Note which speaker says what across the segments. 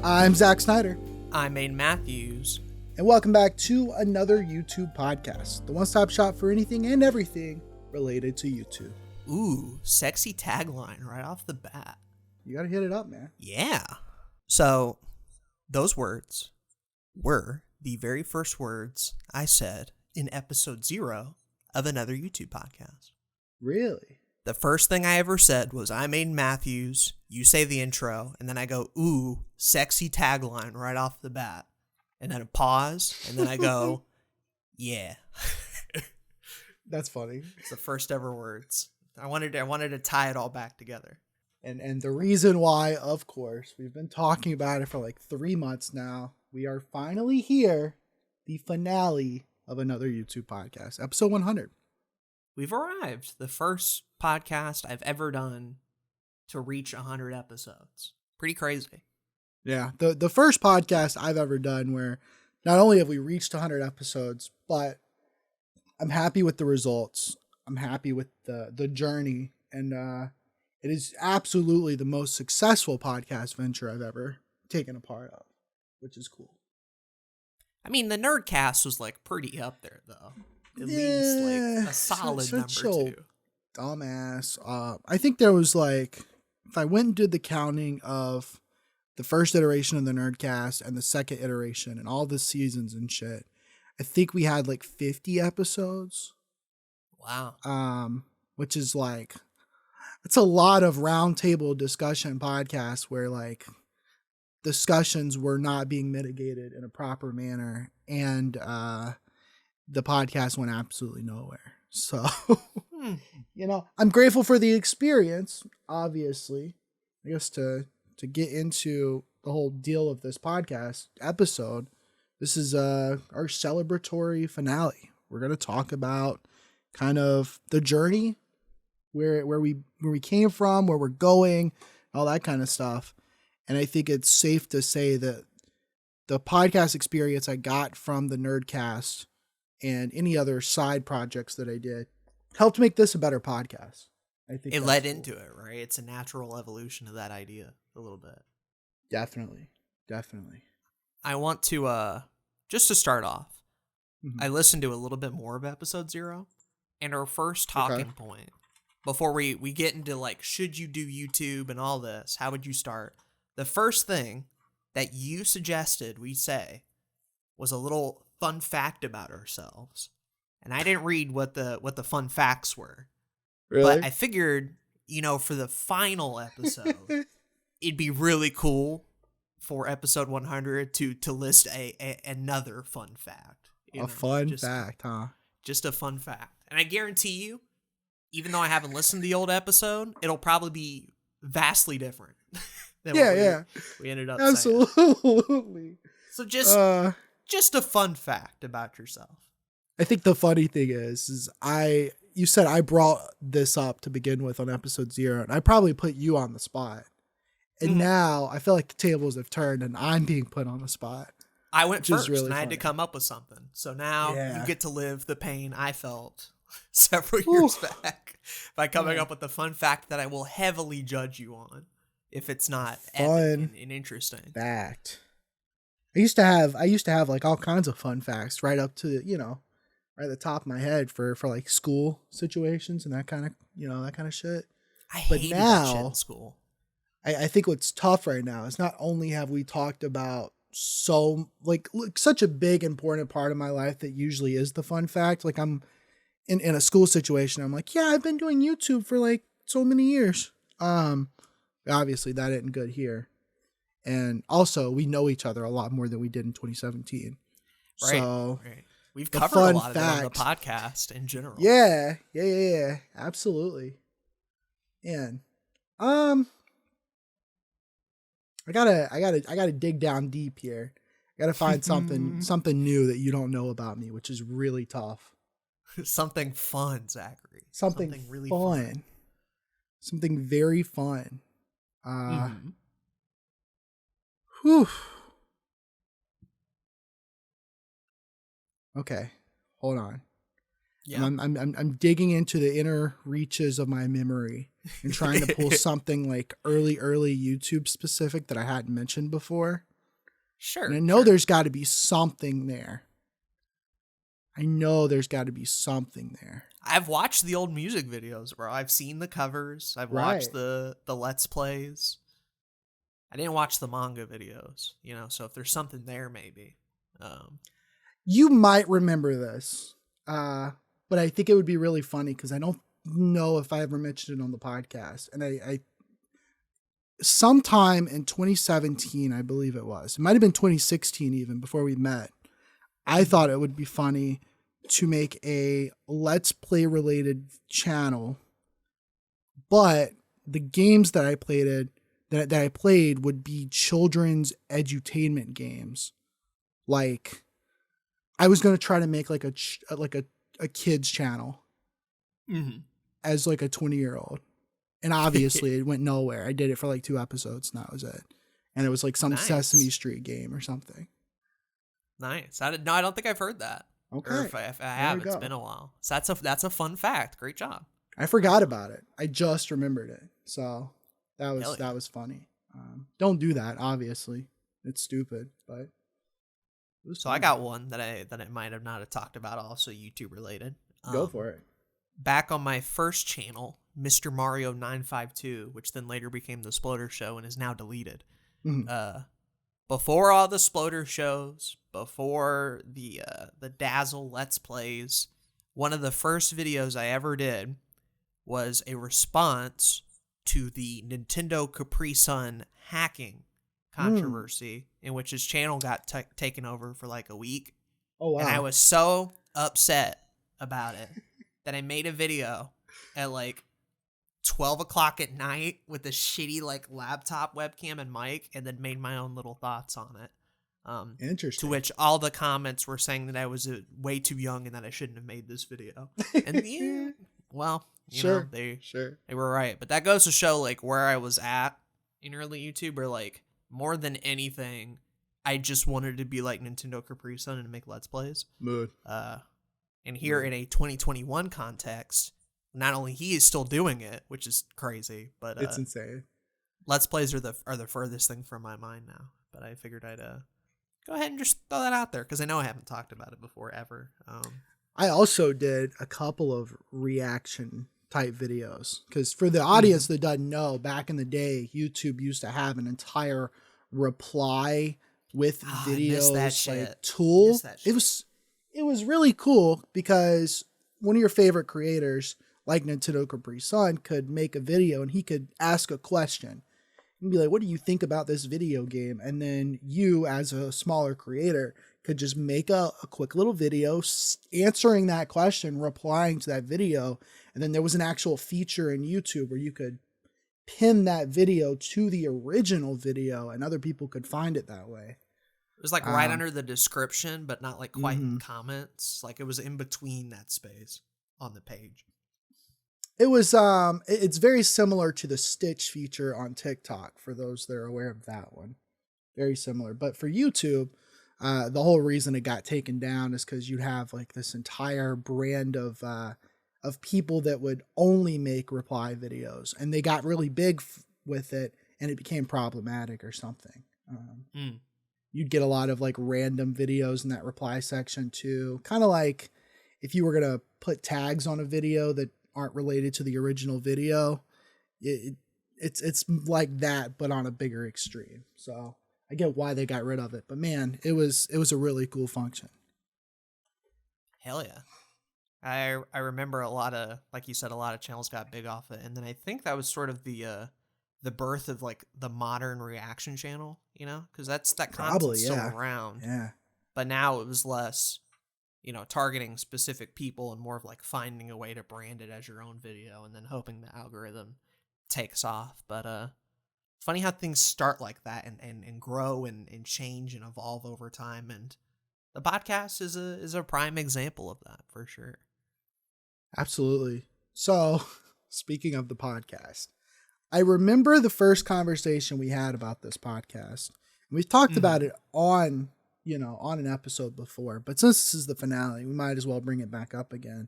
Speaker 1: I'm Zach Snyder.
Speaker 2: I'm Aden Matthews.
Speaker 1: And welcome back to another YouTube podcast, the one-stop shop for anything and everything related to YouTube.
Speaker 2: Ooh, sexy tagline right off the bat.
Speaker 1: You gotta hit it up, man.
Speaker 2: Yeah. So, those words were the very first words I said in episode 0 of another YouTube podcast.
Speaker 1: Really?
Speaker 2: The first thing I ever said was, I'm Aden Matthews, you say the intro, and then I go, ooh, sexy tagline right off the bat. And then a pause, and then I go, yeah.
Speaker 1: That's funny.
Speaker 2: It's the first ever words. I wanted to tie it all back together.
Speaker 1: And the reason why, of course, we've been talking about it for like 3 months now. We are finally here, the finale of another YouTube podcast, episode 100.
Speaker 2: We've arrived. The first podcast I've ever done to reach 100 episodes. Pretty crazy.
Speaker 1: Yeah, the first podcast I've ever done where not only have we reached 100 episodes, but I'm happy with the results. I'm happy with the journey, and it is absolutely the most successful podcast venture I've ever taken a part of, which is cool.
Speaker 2: I mean, the Nerdcast was like pretty up there, though. At least like a solid number two.
Speaker 1: Dumbass. I think there was like, if I went and did the counting of the first iteration of the Nerdcast and the second iteration and all the seasons and shit, I think we had like 50 episodes.
Speaker 2: Wow.
Speaker 1: Which is like, it's a lot of roundtable discussion podcasts where like discussions were not being mitigated in a proper manner, and the podcast went absolutely nowhere. So, you know, I'm grateful for the experience, obviously. I guess to get into the whole deal of this podcast episode, this is our celebratory finale. We're going to talk about kind of the journey, where we came from, where we're going, all that kind of stuff. And I think it's safe to say that the podcast experience I got from the Nerdcast and any other side projects that I did helped make this a better podcast. I think
Speaker 2: it led into it, right? It's a natural evolution of that idea a little bit.
Speaker 1: Definitely.
Speaker 2: I want to, just to start off, I listened to a little bit more of episode 0, and our first talking point, before we get into like, should you do YouTube and all this, how would you start? The first thing that you suggested we say was a little fun fact about ourselves. And I didn't read what the fun facts were.
Speaker 1: Really?
Speaker 2: But I figured, you know, for the final episode, it'd be really cool for episode 100 to list another fun fact.
Speaker 1: Fun fact, huh?
Speaker 2: Just a fun fact. And I guarantee you, even though I haven't listened to the old episode, it'll probably be vastly different than what we ended up saying.
Speaker 1: Absolutely.
Speaker 2: So just a fun fact about yourself.
Speaker 1: I think the funny thing is you said I brought this up to begin with on episode 0, and I probably put you on the spot. And now I feel like the tables have turned and I'm being put on the spot.
Speaker 2: I went first,
Speaker 1: really
Speaker 2: and I had
Speaker 1: funny.
Speaker 2: to come up with something. So now you get to live the pain I felt several years back by coming up with the fun fact that I will heavily judge you on if it's not
Speaker 1: fun
Speaker 2: and interesting.
Speaker 1: Fact. I used to have like all kinds of fun facts right up to, right at the top of my head for like school situations and that kind of shit.
Speaker 2: I hated that shit in school.
Speaker 1: I think what's tough right now is not only have we talked about such a big important part of my life that usually is the fun fact. Like I'm in a school situation. I'm like, yeah, I've been doing YouTube for like so many years. Obviously that isn't good here. And also we know each other a lot more than we did in 2017.
Speaker 2: Right.
Speaker 1: So
Speaker 2: we've covered a lot of it on the podcast in general.
Speaker 1: Yeah. Absolutely. And, I gotta dig down deep here. I gotta find something new that you don't know about me, which is really tough.
Speaker 2: Something fun, Zachary.
Speaker 1: Something really fun. Something very fun. Whew. Okay, hold on. Yeah. I'm digging into the inner reaches of my memory and trying to pull something like early YouTube specific that I hadn't mentioned before. And I
Speaker 2: Sure,
Speaker 1: know
Speaker 2: sure.
Speaker 1: there's got to be something there. I know there's got to be something there.
Speaker 2: I've watched the old music videos, bro. I've seen the covers. I've watched
Speaker 1: Right.
Speaker 2: the Let's Plays. I didn't watch the manga videos, so if there's something there, maybe.
Speaker 1: You might remember this, but I think it would be really funny because I don't know if I ever mentioned it on the podcast. And I sometime in 2017, I believe it was. It might have been 2016 even before we met. I thought it would be funny to make a Let's Play related channel, but the games that I played would be children's edutainment games. Like I was going to try to make like a kids channel as like a 20-year-old. And obviously it went nowhere. I did it for like 2 episodes and that was it. And it was like some
Speaker 2: Nice.
Speaker 1: Sesame Street game or something.
Speaker 2: Nice. I don't think I've heard that.
Speaker 1: Okay.
Speaker 2: Or if I have, it's been a while. So that's a fun fact. Great job.
Speaker 1: I forgot about it. I just remembered it. So that was funny. Don't do that, obviously. It's stupid, but
Speaker 2: so funny. I got one that I might have not have talked about, also YouTube related.
Speaker 1: Go for it.
Speaker 2: Back on my first channel, Mr. Mario 952, which then later became the Sploder Show and is now deleted. Mm-hmm. Before all the Sploder shows, before the Dazzle Let's Plays, one of the first videos I ever did was a response to the Nintendo Capri Sun hacking controversy, in which his channel got taken over for like a week.
Speaker 1: Oh, wow.
Speaker 2: And I was so upset about it that I made a video at like 12 o'clock at night with a shitty like laptop webcam and mic, and then made my own little thoughts on it.
Speaker 1: Interesting.
Speaker 2: To which all the comments were saying that I was way too young and that I shouldn't have made this video. And yeah, well, you know, they were right. But that goes to show like where I was at in early YouTube, where like more than anything, I just wanted to be like Nintendo Capri Sun and make Let's Plays.
Speaker 1: Mood.
Speaker 2: And here in a 2021 context, not only he is still doing it, which is crazy, but
Speaker 1: it's insane.
Speaker 2: Let's Plays are the furthest thing from my mind now. But I figured I'd go ahead and just throw that out there because I know I haven't talked about it before ever.
Speaker 1: I also did a couple of reaction type videos because for the audience that doesn't know, back in the day, YouTube used to have an entire reply with videos like tool. It was really cool because one of your favorite creators, like Nintendo Capri Sun, could make a video and he could ask a question and be like, what do you think about this video game? And then you, as a smaller creator, could just make a quick little video answering that question, replying to that video. And then there was an actual feature in YouTube where you could pin that video to the original video and other people could find it that way.
Speaker 2: It was like right under the description, but not like quite in comments. Like it was in between that space on the page.
Speaker 1: It was it's very similar to the Stitch feature on TikTok for those that are aware of that one. Very similar. But for YouTube, the whole reason it got taken down is because you'd have like this entire brand of people that would only make reply videos, and they got really big with it, and it became problematic or something. You'd get a lot of like random videos in that reply section too. Kind of like if you were going to put tags on a video that aren't related to the original video, it's like that, but on a bigger extreme. So I get why they got rid of it, but man, it was a really cool function.
Speaker 2: Hell yeah. I remember a lot of, like you said, a lot of channels got big off it. And then I think that was sort of the birth of like the modern reaction channel, you know, because that concept's still around.
Speaker 1: Yeah.
Speaker 2: But now it was less, targeting specific people and more of like finding a way to brand it as your own video and then hoping the algorithm takes off. But funny how things start like that and grow and change and evolve over time. And the podcast is a prime example of that for sure.
Speaker 1: Absolutely. So speaking of the podcast, I remember the first conversation we had about this podcast. And we've talked about it on an episode before, but since this is the finale, we might as well bring it back up again.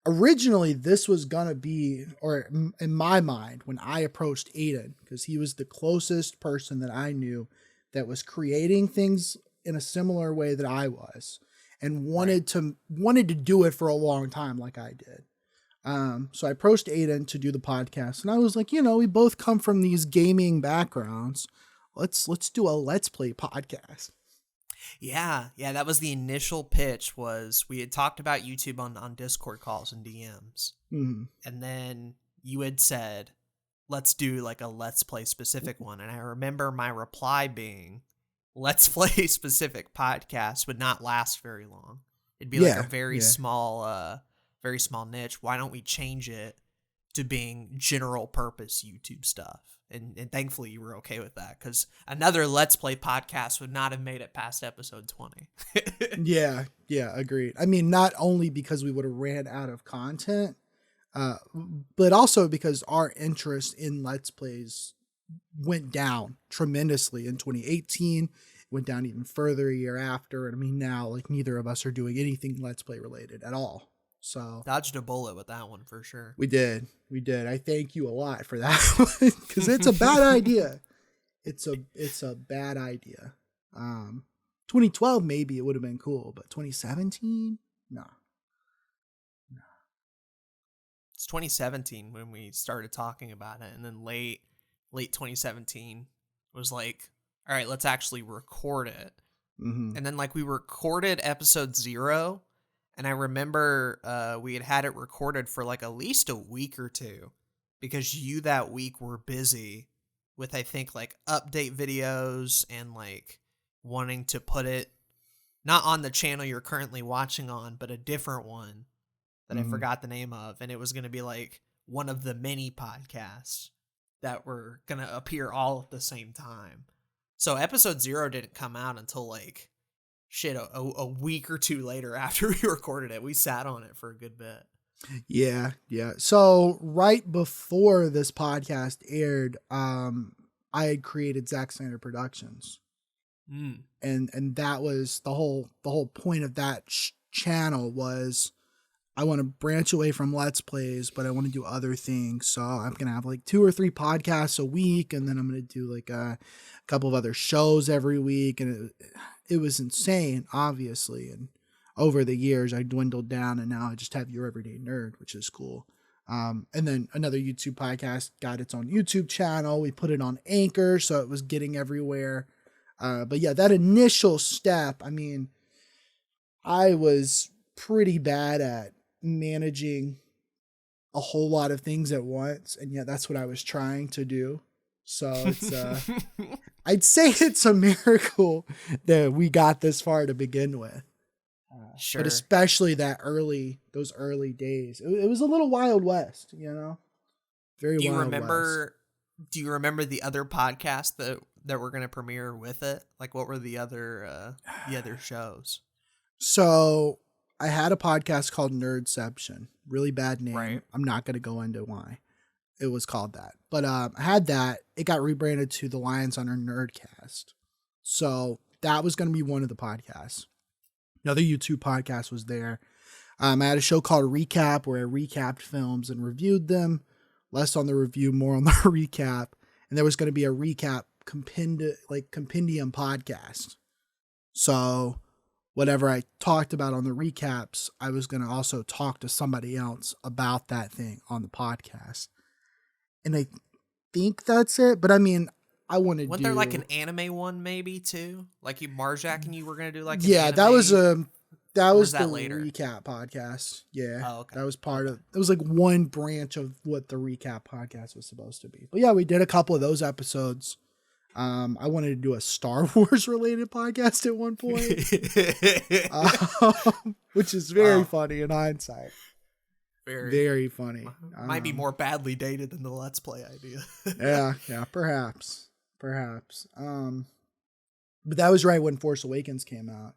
Speaker 1: Originally, this was going to be, or in my mind, when I approached Aden, because he was the closest person that I knew that was creating things in a similar way that I was, and wanted to do it for a long time like I did. So I approached Aden to do the podcast, and I was like, we both come from these gaming backgrounds. Let's do a Let's Play podcast.
Speaker 2: Yeah, that was the initial pitch. Was we had talked about YouTube on Discord calls and DMs, and then you had said, let's do like a Let's Play specific one. And I remember my reply being, Let's Play specific podcast would not last very long. It'd be like a very small niche. Why don't we change it to being general purpose YouTube stuff? And thankfully you were okay with that, because another Let's Play podcast would not have made it past episode 20.
Speaker 1: Yeah, agreed. I mean, not only because we would have ran out of content, but also because our interest in Let's Plays went down tremendously in 2018. It went down even further a year after. And I mean, now, like, neither of us are doing anything Let's Play related at all. So
Speaker 2: dodged a bullet with that one for sure.
Speaker 1: We did. I thank you a lot for that one, because it's a bad idea. It's a bad idea. 2012 maybe it would have been cool, but 2017, no.
Speaker 2: It's 2017 when we started talking about it, and then late 2017 was like, all right, let's actually record it. And then like we recorded episode 0. And I remember we had it recorded for like at least a week or two, because you that week were busy with, I think, like update videos and like wanting to put it not on the channel you're currently watching on, but a different one that I forgot the name of. And it was going to be like one of the many podcasts that were going to appear all at the same time. So episode 0 didn't come out until like a week or two later after we recorded it. We sat on it for a good bit.
Speaker 1: Yeah. So right before this podcast aired, I had created Zack Snyder Productions. And that was the whole point of that channel was, I want to branch away from Let's Plays, but I want to do other things. So I'm going to have like 2 or 3 podcasts a week. And then I'm going to do like a couple of other shows every week. And it was insane, obviously. And over the years, I dwindled down, and now I just have Your Everyday Nerd, which is cool. And then another YouTube podcast got its own YouTube channel. We put it on Anchor, so it was getting everywhere. But yeah, that initial step, I mean, I was pretty bad at managing a whole lot of things at once, and yet that's what I was trying to do. So it's I'd say it's a miracle that we got this far to begin with.
Speaker 2: Sure.
Speaker 1: But especially those early days, it was a little Wild West, very Wild West.
Speaker 2: Do you remember the other podcast that we're going to premiere with it? Like, what were the other shows? So
Speaker 1: I had a podcast called Nerdception. Really bad name.
Speaker 2: Right.
Speaker 1: I'm not going to go into why it was called that. But I had that. It got rebranded to the Lions on Our Nerdcast. So that was going to be one of the podcasts. Another YouTube podcast was there. I had a show called Recap, where I recapped films and reviewed them. Less on the review, more on the recap. And there was going to be a recap compendium podcast. So whatever I talked about on the recaps, I was going to also talk to somebody else about that thing on the podcast. And I think that's it. But I mean, I want to do...
Speaker 2: Wasn't there like an anime one maybe too? Like Marjack and you were going to do like an
Speaker 1: Yeah,
Speaker 2: anime?
Speaker 1: that was the
Speaker 2: later?
Speaker 1: recap podcast. Yeah.
Speaker 2: Oh, okay.
Speaker 1: That was part of... It was like one branch of what the recap podcast was supposed to be. But yeah, we did a couple of those episodes. I wanted to do a Star Wars related podcast at one point, which is very funny in hindsight. Very funny.
Speaker 2: Might be more badly dated than the Let's Play idea.
Speaker 1: yeah, perhaps. But that was right when Force Awakens came out,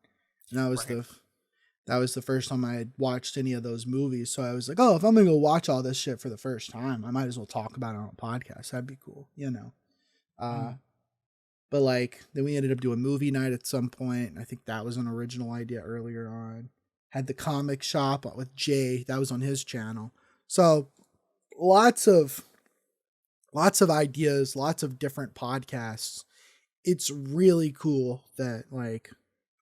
Speaker 1: and that was the first time I had watched any of those movies. So I was like, oh, if I'm gonna go watch all this shit for the first time, I might as well talk about it on a podcast. That'd be cool, But like, then we ended up doing movie night at some point. And I think that was an original idea earlier on. Had the comic shop with Jay. That was on his channel. So lots of ideas, lots of different podcasts it's really cool that like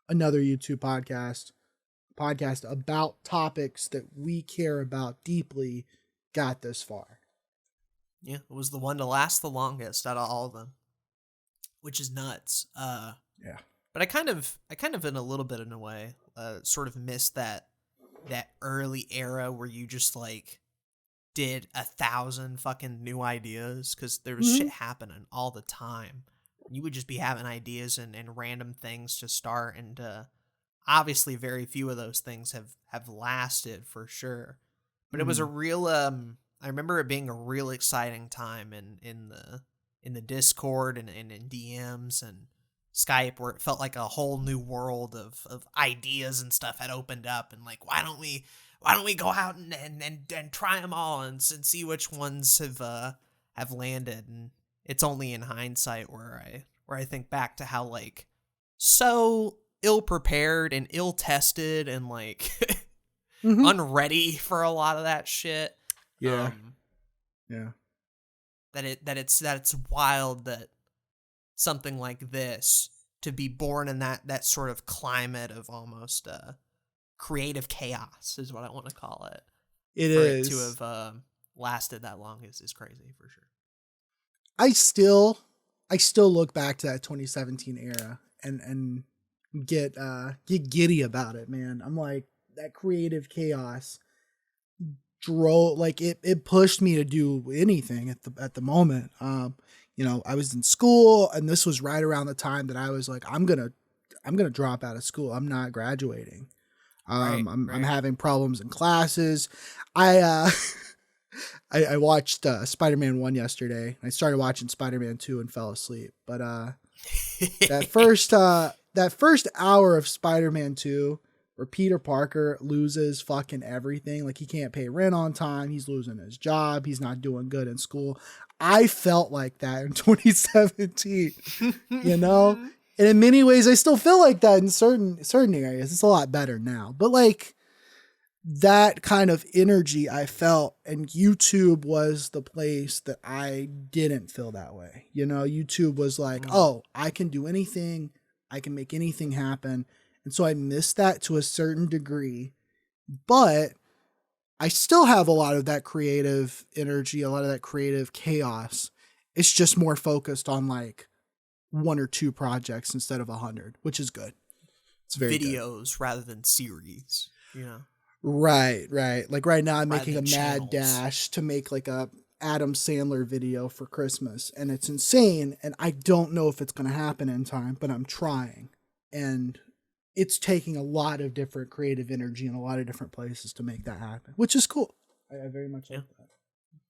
Speaker 1: another YouTube podcast about topics that we care about deeply got this far.
Speaker 2: Yeah, it was the one to last the longest out of all of them, which is nuts.
Speaker 1: Yeah.
Speaker 2: But I kind of in a little bit in a way, sort of missed that early era where you just like did 1,000 fucking new ideas, because there was shit happening all the time. You would just be having ideas and random things to start, and obviously very few of those things have lasted for sure. But it was a real I remember it being a real exciting time in the Discord and in DMs and Skype, where it felt like a whole new world of ideas and stuff had opened up, and like, why don't we go out and try them all and see which ones have landed. And it's only in hindsight where I think back to how like so ill prepared and ill tested and like unready for a lot of that shit.
Speaker 1: Yeah.
Speaker 2: That it's wild that something like this, to be born in that sort of climate of almost creative chaos is what I want to call it.
Speaker 1: It
Speaker 2: is. To have lasted that long is crazy for sure.
Speaker 1: I still look back to that 2017 era and get giddy about it, man. I'm like, that creative chaos drove, like it pushed me to do anything at the moment. I was in school, and this was right around the time that I was like, I'm gonna drop out of school. I'm not graduating. I'm having problems in classes. I watched Spider-Man 1 yesterday. I started watching Spider-Man 2 and fell asleep. But that first hour of Spider-Man 2, where Peter Parker loses fucking everything, like he can't pay rent on time, he's losing his job, he's not doing good in school. I felt like that in 2017, you know? And in many ways, I still feel like that in certain areas. It's a lot better now. But like, that kind of energy I felt, and YouTube was the place that I didn't feel that way. You know, YouTube was like, oh, I can do anything. I can make anything happen. And so I missed that to a certain degree. But I still have a lot of that creative energy, a lot of that creative chaos. It's just more focused on like 1 or 2 projects instead of 100, which is good. It's very
Speaker 2: videos good. Rather than series, you know.
Speaker 1: Right. Like right now I'm making a mad dash to make like a Adam Sandler video for Christmas, and it's insane, and I don't know if it's going to happen in time, but I'm trying. And it's taking a lot of different creative energy in a lot of different places to make that happen, which is cool. I very much like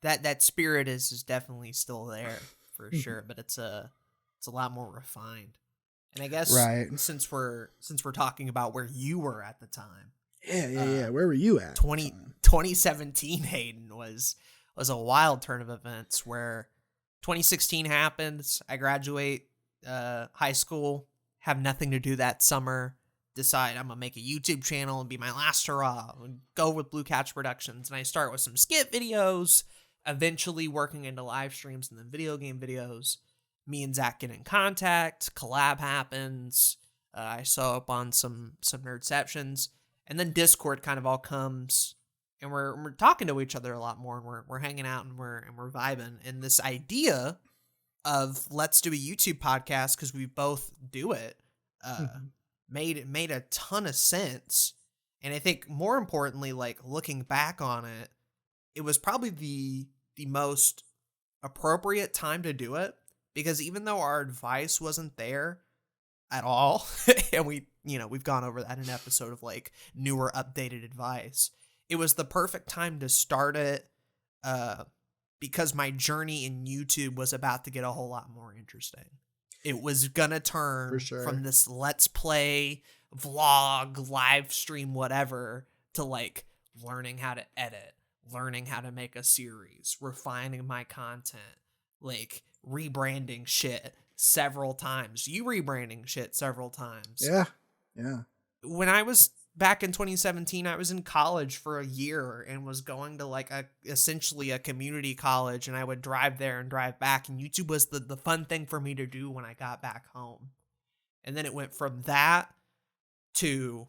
Speaker 1: that.
Speaker 2: That spirit is definitely still there for sure, but it's a lot more refined. And I guess since we're talking about where you were at the time.
Speaker 1: Yeah. Where were you at?
Speaker 2: 2017 Aden was a wild turn of events, where 2016 happens. I graduate high school, have nothing to do that summer, decide I'm going to make a YouTube channel and be my last hurrah, and go with Blue Couch Productions. And I start with some skit videos, eventually working into live streams and then video game videos. Me and Zach get in contact, collab happens. I saw up on some Nerdceptions, and then Discord kind of all comes, and we're talking to each other a lot more, and we're hanging out, and we're vibing. And this idea of let's do a YouTube podcast, because we both do it, made a ton of sense. And I think more importantly, like looking back on it, it was probably the most appropriate time to do it, because even though our advice wasn't there at all, and we've gone over that in an episode of like newer updated advice, it was the perfect time to start it, because my journey in YouTube was about to get a whole lot more interesting. It was gonna turn from this let's play, vlog, live stream, whatever, to like learning how to edit, learning how to make a series, refining my content, like rebranding shit several times. You rebranding shit several times.
Speaker 1: Yeah.
Speaker 2: When I was back in 2017, I was in college for a year and was going to like essentially a community college, and I would drive there and drive back, and YouTube was the fun thing for me to do when I got back home. And then it went from that to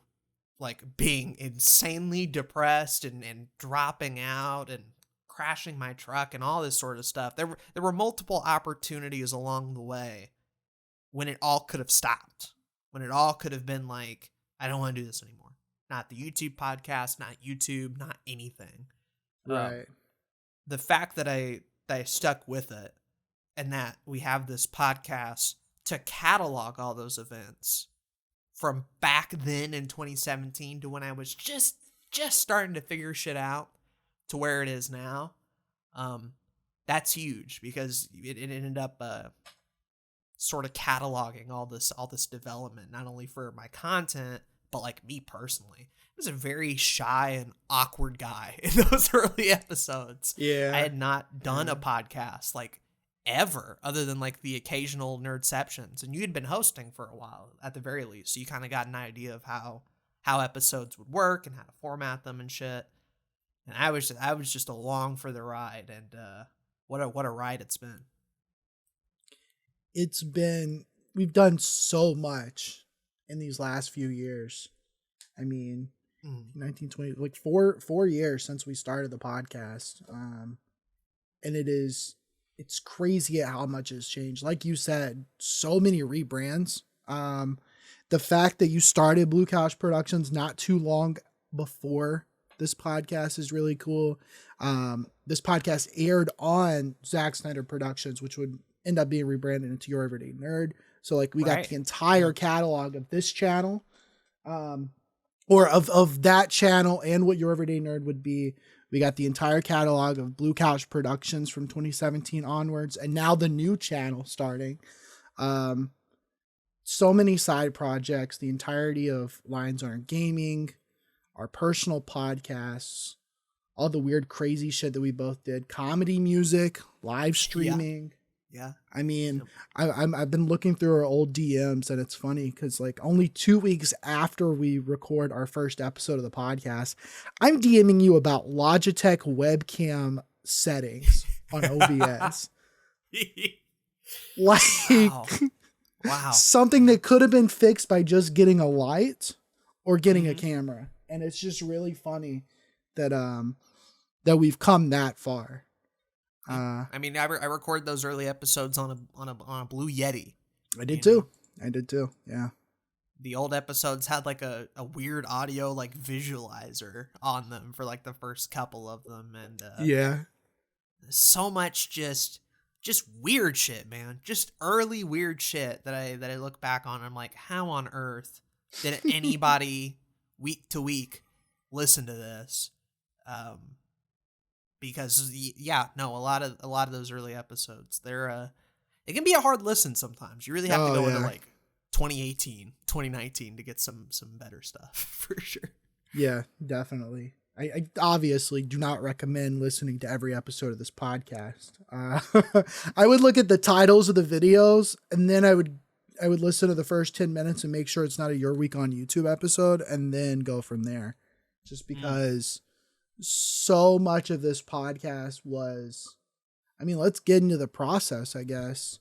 Speaker 2: like being insanely depressed and dropping out and crashing my truck and all this sort of stuff. There were multiple opportunities along the way when it all could have stopped, when it all could have been like, I don't want to do this anymore. Not the YouTube podcast, not YouTube, not anything.
Speaker 1: Right.
Speaker 2: The fact that I stuck with it, and that we have this podcast to catalog all those events from back then in 2017 to when I was just starting to figure shit out to where it is now. That's huge, because it ended up sort of cataloging all this development, not only for my content, but like me personally. I was a very shy and awkward guy in those early episodes.
Speaker 1: Yeah.
Speaker 2: I had not done a podcast like ever, other than like the occasional Nerdceptions, and you had been hosting for a while at the very least, so you kind of got an idea of how episodes would work and how to format them and shit. And I was just along for the ride, and what a ride it's been.
Speaker 1: We've done so much in these last few years. I mean, 1920, like 4 years since we started the podcast. And it's crazy at how much has changed. Like you said, so many rebrands. The fact that you started Blue Couch Productions not too long before this podcast is really cool. This podcast aired on Zack Snyder Productions, which would end up being rebranded into Your Everyday Nerd. So like we got the entire catalog of this channel, or of that channel, and what Your Everyday Nerd would be. We got the entire catalog of Blue Couch Productions from 2017 onwards, and now the new channel starting. So many side projects, the entirety of Lions Aren't Gaming, our personal podcasts, all the weird, crazy shit that we both did, comedy music, live streaming.
Speaker 2: Yeah.
Speaker 1: I mean, I've been looking through our old DMs, and it's funny because like only 2 weeks after we record our first episode of the podcast, I'm DMing you about Logitech webcam settings on OBS. Like,
Speaker 2: wow.
Speaker 1: Something that could have been fixed by just getting a light or getting a camera. And it's just really funny that that we've come that far.
Speaker 2: I mean, I recorded those early episodes on a Blue Yeti.
Speaker 1: I did too. Yeah.
Speaker 2: The old episodes had like a weird audio like visualizer on them for like the first couple of them, and
Speaker 1: yeah,
Speaker 2: so much just weird shit, man. Just early weird shit that I look back on. And I'm like, how on earth did anybody week to week listen to this? Because a lot of those early episodes, it can be a hard listen sometimes. You really have to go into like 2018, 2019 to get some better stuff for sure.
Speaker 1: Yeah, definitely. I obviously do not recommend listening to every episode of this podcast. I would look at the titles of the videos, and then I would listen to the first 10 minutes and make sure it's not a Your Week on YouTube episode, and then go from there. Just because so much of this podcast was, I mean, let's get into the process, I guess.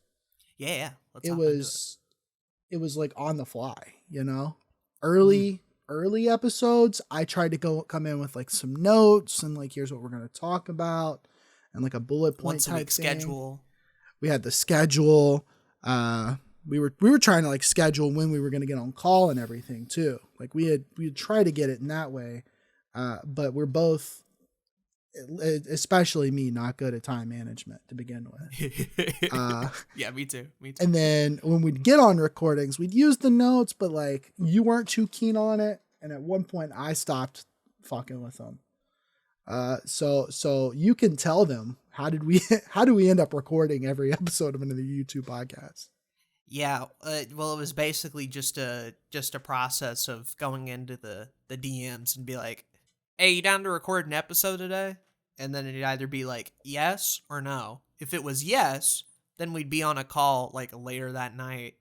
Speaker 2: Yeah.
Speaker 1: It was like on the fly, you know? Early episodes, I tried to come in with like some notes and like, here's what we're going to talk about, and like a bullet point type
Speaker 2: schedule.
Speaker 1: We had the schedule. We were trying to like schedule when we were going to get on call and everything too. Like we'd try to get it in that way. But we're both, especially me, not good at time management to begin with.
Speaker 2: Yeah, me too.
Speaker 1: And then when we'd get on recordings, we'd use the notes, but like you weren't too keen on it. And at one point I stopped fucking with them. So you can tell them, how do we end up recording every episode of another YouTube podcast?
Speaker 2: Yeah, well, it was basically just a process of going into the DMs and be like, hey, you down to record an episode today? And then it'd either be like, yes or no. If it was yes, then we'd be on a call like later that night.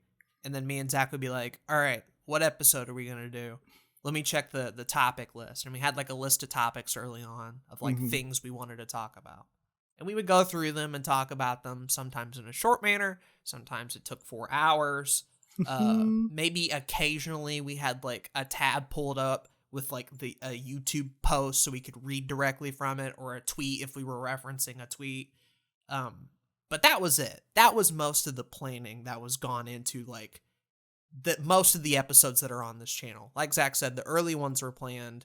Speaker 2: And then me and Zach would be like, all right, what episode are we going to do? let me check the topic list. And we had like a list of topics early on of like things we wanted to talk about. And we would go through them and talk about them, sometimes in a short manner. Sometimes it took 4 hours. Maybe occasionally we had like a tab pulled up with like a YouTube post so we could read directly from it, or a tweet if we were referencing a tweet. But that was it. That was most of the planning that was gone into like most of the episodes that are on this channel. Like Zach said, the early ones were planned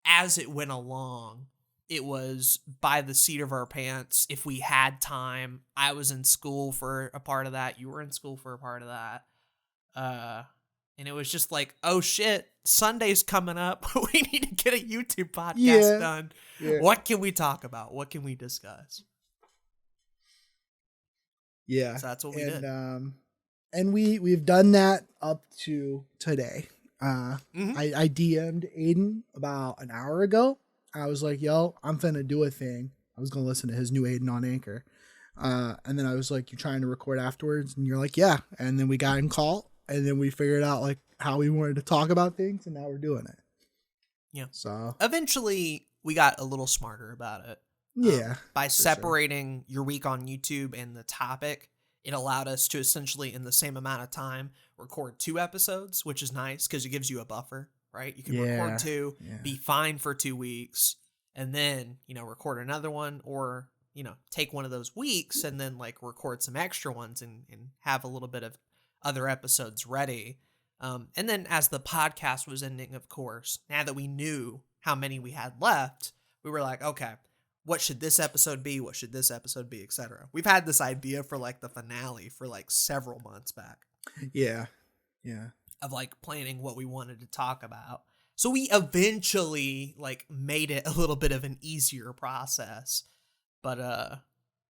Speaker 2: as it went along. It was by the seat of our pants. If we had time, I was in school for a part of that. You were in school for a part of that. And it was just like, oh shit, Sunday's coming up. We need to get a YouTube podcast done. Yeah. What can we talk about? What can we discuss?
Speaker 1: Yeah.
Speaker 2: So that's what we did.
Speaker 1: And we've done that up to today. I DM'd Aden about an hour ago. I was like, yo, I'm finna do a thing. I was going to listen to his new Aden on Anchor. And then I was like, you trying to record afterwards? And you're like, yeah. And then we got in call, and then we figured out like how we wanted to talk about things, and now we're doing it.
Speaker 2: Yeah.
Speaker 1: So
Speaker 2: eventually we got a little smarter about it.
Speaker 1: Yeah.
Speaker 2: By separating your week on YouTube and the topic, it allowed us to essentially, in the same amount of time, record 2 episodes, which is nice because it gives you a buffer, right? You can record 2, be fine for 2 weeks, and then, record another one, or, take one of those weeks and then like record some extra ones and have a little bit of other episodes ready. And then as the podcast was ending, of course, now that we knew how many we had left, we were like, okay, what should this episode be? What should this episode be, etc. We've had this idea for like the finale for like several months back.
Speaker 1: Yeah. Yeah.
Speaker 2: Of like planning what we wanted to talk about. So we eventually like made it a little bit of an easier process. But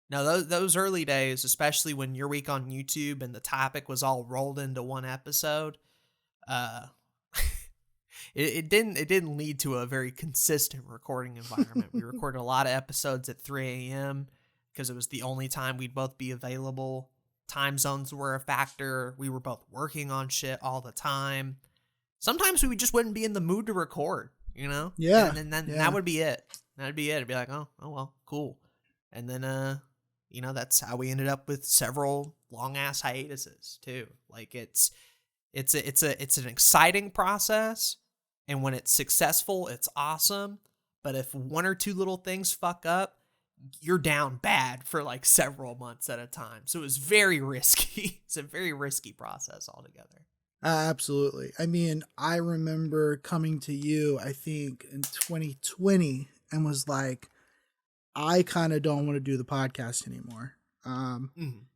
Speaker 2: no, those early days, especially when your week on YouTube and the topic was all rolled into one episode, it didn't lead to a very consistent recording environment. We recorded a lot of episodes at 3 a.m. because it was the only time we'd both be available. Time zones were a factor. We were both working on shit all the time. Sometimes we just wouldn't be in the mood to record,
Speaker 1: Yeah.
Speaker 2: And then that would be it. That'd be it. It'd be like, oh well, cool. And then, that's how we ended up with several long ass hiatuses too. Like it's an exciting process. And when it's successful, it's awesome. But if one or two little things fuck up, you're down bad for like several months at a time. So it was very risky. It's a very risky process altogether.
Speaker 1: Absolutely. I mean, I remember coming to you, I think in 2020, and was like, I kind of don't want to do the podcast anymore.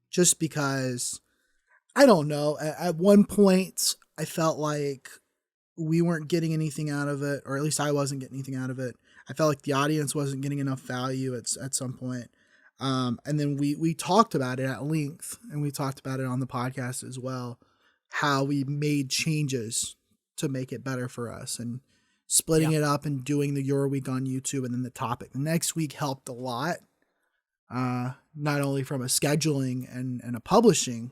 Speaker 1: Just because, I don't know, at one point I felt like we weren't getting anything out of it, or at least I wasn't getting anything out of it. I felt like the audience wasn't getting enough value at some point. And then we talked about it at length, and we talked about it on the podcast as well, how we made changes to make it better for us, and splitting it up and doing the Your Week on YouTube and then the topic. The next week helped a lot, not only from a scheduling and a publishing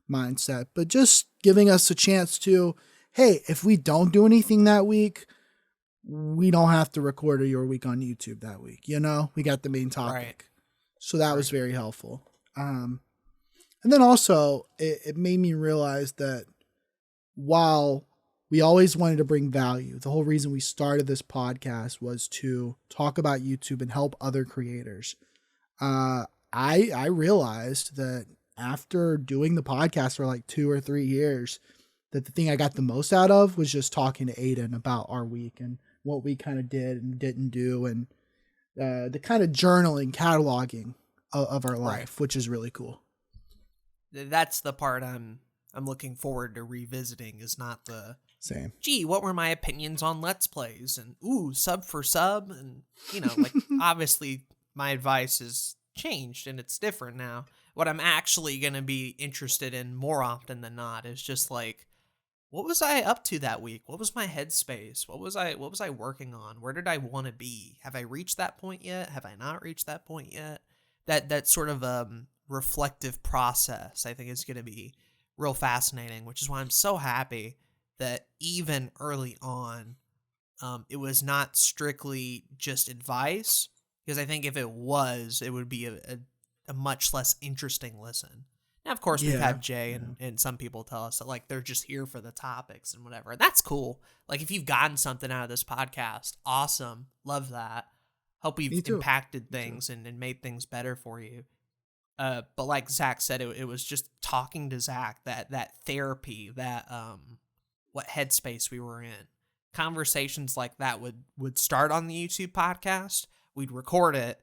Speaker 1: mindset, but just giving us a chance to, hey, if we don't do anything that week, we don't have to record a Your Week on YouTube that week. We got the main topic.
Speaker 2: Right.
Speaker 1: So that was very helpful. And then also it made me realize that while we always wanted to bring value, the whole reason we started this podcast was to talk about YouTube and help other creators. I realized that after doing the podcast for like 2 or 3 years, that the thing I got the most out of was just talking to Aden about our week and what we kind of did and didn't do, and the kind of journaling, cataloging of our life, which is really cool.
Speaker 2: That's the part I'm looking forward to revisiting, is not the
Speaker 1: same.
Speaker 2: Gee, what were my opinions on Let's Plays, and sub for sub, and like obviously my advice has changed and it's different now. What I'm actually going to be interested in more often than not is just like, what was I up to that week? What was my headspace? What was I working on? Where did I want to be? Have I reached that point yet? Have I not reached that point yet? That sort of reflective process, I think, is going to be real fascinating, which is why I'm so happy that even early on, it was not strictly just advice, because I think if it was, it would be a much less interesting listen. Now, of course, we've
Speaker 1: Yeah.
Speaker 2: had Jay and some people tell us that like they're just here for the topics and whatever. And that's cool. Like if you've gotten something out of this podcast, awesome. Love that. Hope
Speaker 1: Me
Speaker 2: we've
Speaker 1: too.
Speaker 2: impacted things and made things better for you. But like Zach said, it was just talking to Zach, that therapy, that what headspace we were in. Conversations like that would start on the YouTube podcast. We'd record it,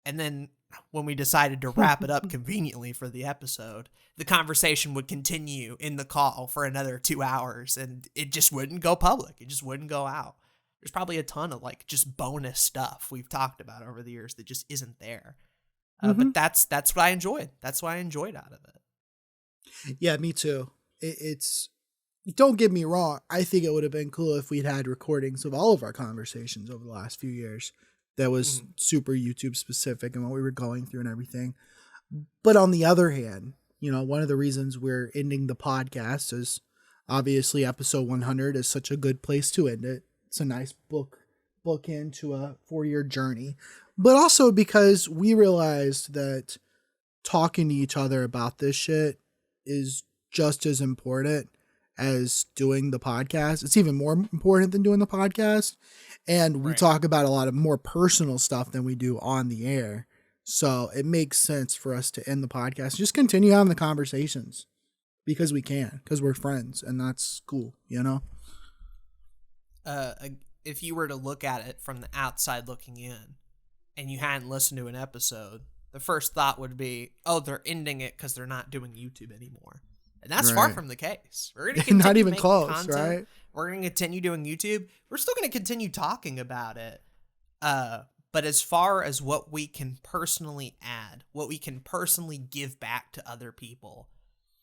Speaker 2: and then when we decided to wrap it up conveniently for the episode, the conversation would continue in the call for another 2 hours, and it just wouldn't go public. It just wouldn't go out. There's probably a ton of like just bonus stuff we've talked about over the years that just isn't there. But that's what I enjoyed. That's what I enjoyed out of it.
Speaker 1: Yeah, me too. It's don't get me wrong. I think it would have been cool if we'd had recordings of all of our conversations over the last few years that was super YouTube specific and what we were going through and everything. But on the other hand, you know, one of the reasons we're ending the podcast is obviously episode 100 is such a good place to end it. It's a nice bookend to a 4-year journey, but also because we realized that talking to each other about this shit is just as important as doing the podcast. It's even more important than doing the podcast. And we talk about a lot of more personal stuff than we do on the air. So it makes sense for us to end the podcast, just continue having the conversations because we can, because we're friends, and that's cool, you know?
Speaker 2: If you were to look at it from the outside looking in and you hadn't listened to an episode, the first thought would be, oh, they're ending it because they're not doing YouTube anymore. And that's far from the case. We're going to continue
Speaker 1: not even
Speaker 2: making
Speaker 1: close,
Speaker 2: content.
Speaker 1: right?
Speaker 2: We're going to continue doing YouTube. We're still going to continue talking about it. But as far as what we can personally add, what we can personally give back to other people,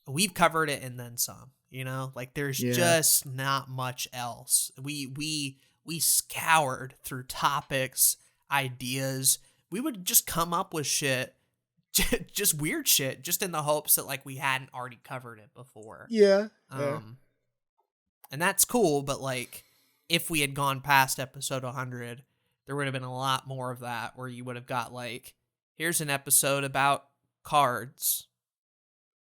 Speaker 2: we've covered it and then some, you know? Like there's just not much else. We scoured through topics, ideas. We would just come up with shit, just weird shit, just in the hopes that like we hadn't already covered it before.
Speaker 1: Yeah.
Speaker 2: And that's cool, but like if we had gone past episode 100, there would have been a lot more of that where you would have got like, here's an episode about cards.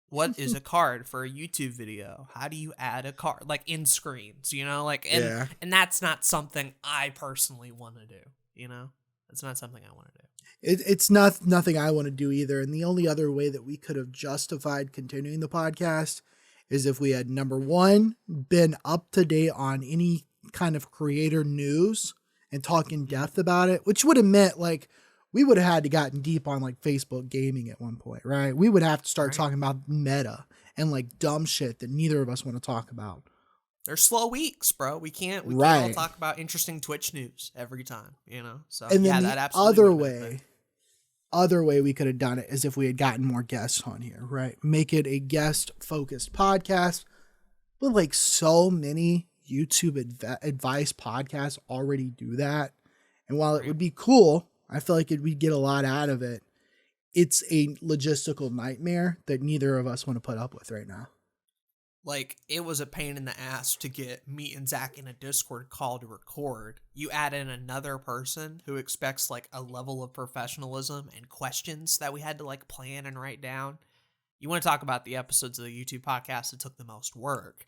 Speaker 2: What is a card for a YouTube video? How do you add a card? Like in screens, you know, like, and that's not something I personally want to do, you know, it's not something I want to do.
Speaker 1: It's nothing I want to do either. And the only other way that we could have justified continuing the podcast is if we had, number one, been up to date on any kind of creator news and talk in depth about it, which would have meant like we would have had to gotten deep on like Facebook gaming at one point, right? We would have to start talking about meta and like dumb shit that neither of us want to talk about.
Speaker 2: They're slow weeks, bro. We can't all talk about interesting Twitch news every time, you know? So
Speaker 1: and then
Speaker 2: that
Speaker 1: the
Speaker 2: absolutely
Speaker 1: other way we could have done it is if we had gotten more guests on here, right? Make it a guest focused podcast. But like so many YouTube advice podcasts already do that. And while it would be cool, I feel like we'd get a lot out of it. It's a logistical nightmare that neither of us want to put up with right now.
Speaker 2: Like, it was a pain in the ass to get me and Zach in a Discord call to record. You add in another person who expects, like, a level of professionalism and questions that we had to, like, plan and write down. You want to talk about the episodes of the YouTube podcast that took the most work.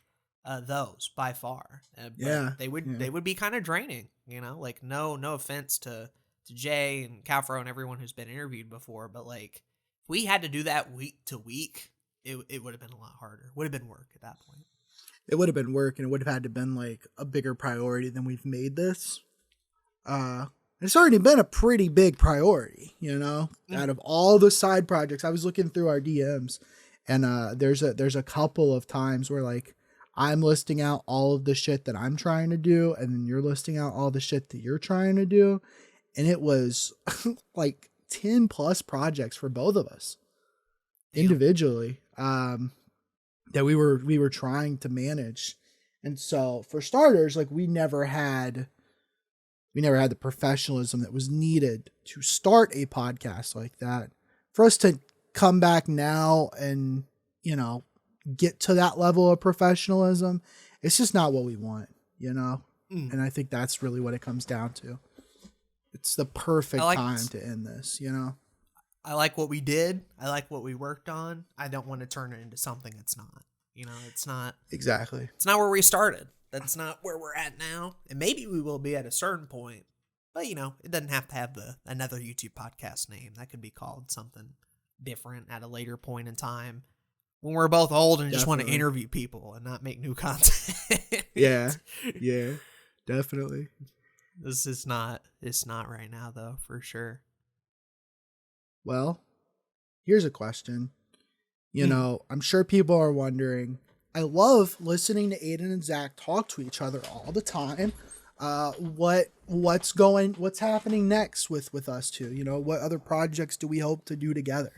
Speaker 2: Those, by far. They would be kind of draining, you know? Like, no offense to Jay and Calfro and everyone who's been interviewed before, but, like, if we had to do that week to week, it would have been a lot harder. Would have been work at that point.
Speaker 1: It would have been work, and it would have had to been like a bigger priority than we've made this. It's already been a pretty big priority, you know, out of all the side projects. I was looking through our DMs, and there's a couple of times where like I'm listing out all of the shit that I'm trying to do, and then you're listing out all the shit that you're trying to do, and it was like 10 plus projects for both of us individually. That we were trying to manage. And so for starters, like we never had the professionalism that was needed to start a podcast like that. For us to come back now and, you know, get to that level of professionalism, it's just not what we want, you know? And I think that's really what it comes down to. It's the perfect time to end this, you know?
Speaker 2: I like what we did. I like what we worked on. I don't want to turn it into something it's not. You know, it's not.
Speaker 1: Exactly.
Speaker 2: It's not where we started. That's not where we're at now. And maybe we will be at a certain point. But, you know, it doesn't have to have another YouTube podcast name. That could be called something different at a later point in time when we're both old and just want to interview people and not make new content.
Speaker 1: Yeah, definitely.
Speaker 2: It's not right now, though, for sure.
Speaker 1: Well, here's a question. You know, I'm sure people are wondering. I love listening to Aden and Zach talk to each other all the time. What's happening next with us two? You know, what other projects do we hope to do together?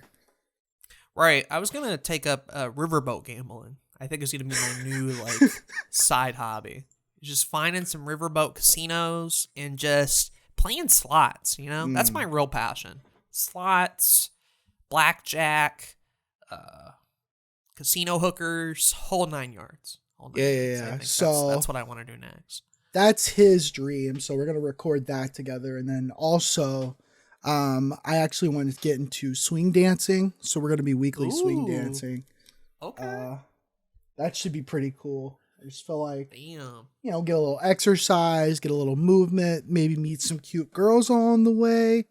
Speaker 2: Right. I was gonna take up riverboat gambling. I think it's gonna be my new side hobby. Just finding some riverboat casinos and just playing slots. You know, that's my real passion. Slots, blackjack, casino hookers, whole nine yards.
Speaker 1: Yeah. So
Speaker 2: that's what I want to do next.
Speaker 1: That's his dream. So we're gonna record that together, and then also, I actually want to get into swing dancing. So we're gonna be weekly swing dancing.
Speaker 2: Okay.
Speaker 1: That should be pretty cool. I just feel like,
Speaker 2: damn,
Speaker 1: you know, get a little exercise, get a little movement, maybe meet some cute girls on the way.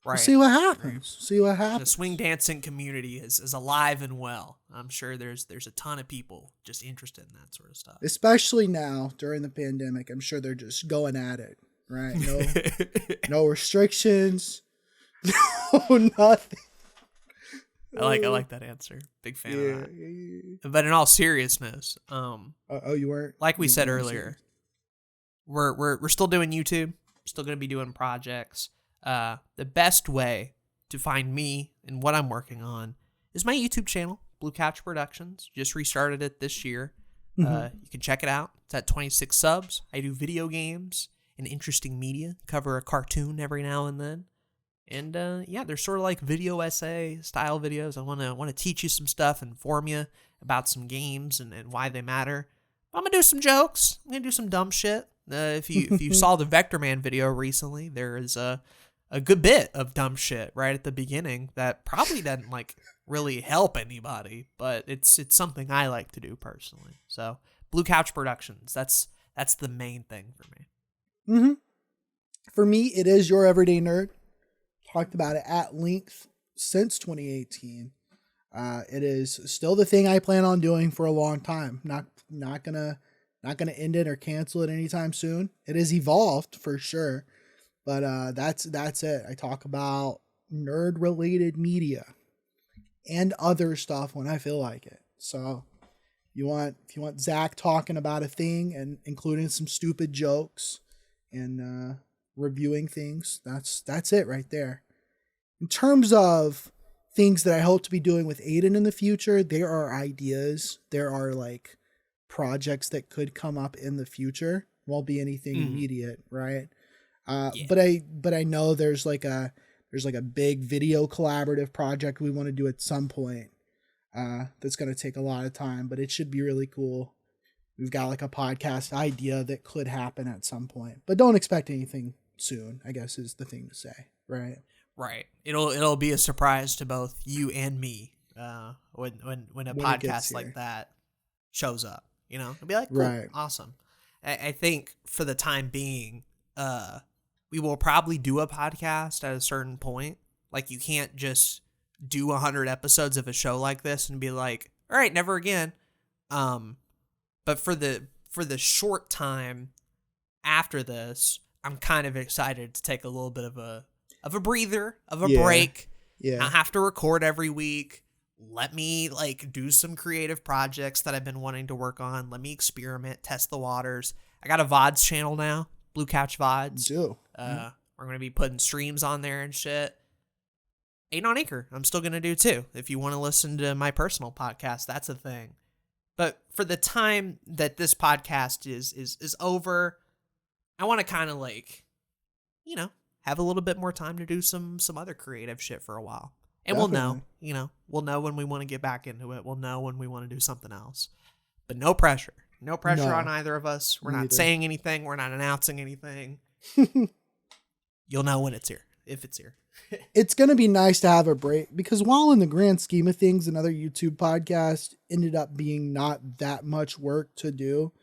Speaker 2: Right.
Speaker 1: We'll see what happens. See what happens.
Speaker 2: The swing dancing community is alive and well. I'm sure there's a ton of people just interested in that sort of stuff.
Speaker 1: Especially now during the pandemic, I'm sure they're just going at it. Right? No restrictions. No nothing.
Speaker 2: I like that answer. Big fan of that. Yeah. But in all seriousness,
Speaker 1: you weren't?
Speaker 2: Like we said earlier, we're still doing YouTube. Still going to be doing projects. The best way to find me and what I'm working on is my YouTube channel, Blue Couch Productions. Just restarted it this year. You can check it out. It's at 26 subs. I do video games and interesting media. Cover a cartoon every now and then. And they're sort of like video essay style videos. I want to teach you some stuff, inform you about some games and why they matter. I'm gonna do some jokes. I'm gonna do some dumb shit. If you saw the Vector Man video recently, there is a good bit of dumb shit right at the beginning that probably doesn't really help anybody, but it's something I like to do personally. So Blue Couch Productions, that's the main thing for me.
Speaker 1: For me, it is Your Everyday Nerd. Talked about it at length since 2018. It is still the thing I plan on doing for a long time. Not gonna end it or cancel it anytime soon. It has evolved for sure, but that's it. I talk about nerd related media and other stuff when I feel like it. So if you want Zach talking about a thing and including some stupid jokes and reviewing things, that's it right there. In terms of things that I hope to be doing with Aden in the future, there are ideas. There are projects that could come up in the future. Won't be anything immediate, right? But I know there's a big video collaborative project we want to do at some point. That's gonna take a lot of time, but it should be really cool. We've got a podcast idea that could happen at some point, but don't expect anything soon, I guess is the thing to say, right?
Speaker 2: Right. It'll be a surprise to both you and me when a podcast like that shows up. You know, it'll be like, cool,
Speaker 1: right.
Speaker 2: Awesome. I think for the time being, we will probably do a podcast at a certain point. You can't just do 100 episodes of a show like this and be like, all right, never again. But for the short time after this, I'm kind of excited to take a little bit of a breather, of a break.
Speaker 1: Yeah.
Speaker 2: I have to record every week. Let me do some creative projects that I've been wanting to work on. Let me experiment, test the waters. I got a VODs channel now, Blue Couch VODs. We're going to be putting streams on there and shit. Ain't on Anchor, I'm still going to do too. If you want to listen to my personal podcast, that's a thing. But for the time that this podcast is over, I want to kind of have a little bit more time to do some other creative shit for a while. And
Speaker 1: Definitely.
Speaker 2: we'll know when we want to get back into it. We'll know when we want to do something else. But no pressure. No pressure
Speaker 1: No,
Speaker 2: on either of us. We're not
Speaker 1: neither.
Speaker 2: saying anything. We're not announcing anything. You'll know when it's here, if it's here.
Speaker 1: It's going to be nice to have a break because while in the grand scheme of things, another YouTube podcast ended up being not that much work to do.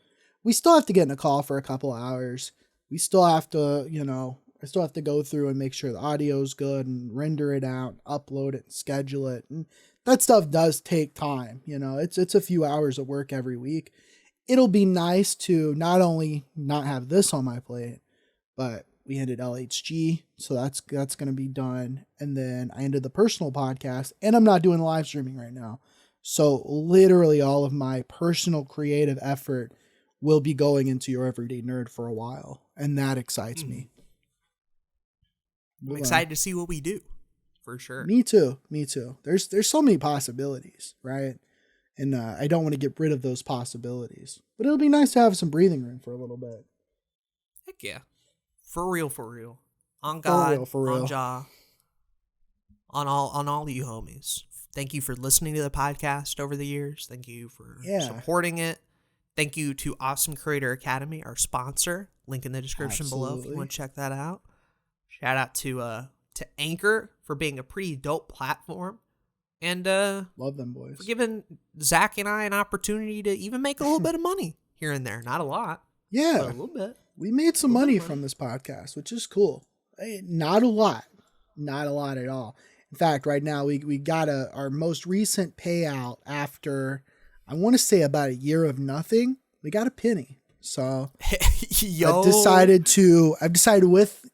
Speaker 1: We still have to get in a call for a couple hours. We still have to, I still have to go through and make sure the audio's good and render it out, upload it, and schedule it. And that stuff does take time. It's a few hours of work every week. It'll be nice to not only not have this on my plate, but we ended LHG, so that's going to be done. And then I ended the personal podcast, and I'm not doing live streaming right now. So literally all of my personal creative effort will be going into Your Everyday Nerd for a while, and that excites me.
Speaker 2: I'm excited to see what we do, for sure.
Speaker 1: Me too. There's so many possibilities, right? And I don't want to get rid of those possibilities. But it'll be nice to have some breathing room for a little bit.
Speaker 2: Heck yeah. For real. On God,
Speaker 1: for real.
Speaker 2: on Jah, on all you homies. Thank you for listening to the podcast over the years. Thank you for supporting it. Thank you to Awesome Creator Academy, our sponsor. Link in the description below if you want to check that out. Shout out to Anchor for being a pretty dope platform. And
Speaker 1: love them boys.
Speaker 2: For giving Zach and I an opportunity to even make a little bit of money here and there. Not a lot.
Speaker 1: Yeah.
Speaker 2: But a little bit.
Speaker 1: We made some money from this podcast, which is cool. Not a lot. Not a lot at all. In fact, right now we got our most recent payout after, I want to say about a year of nothing. We got a penny. So I've decided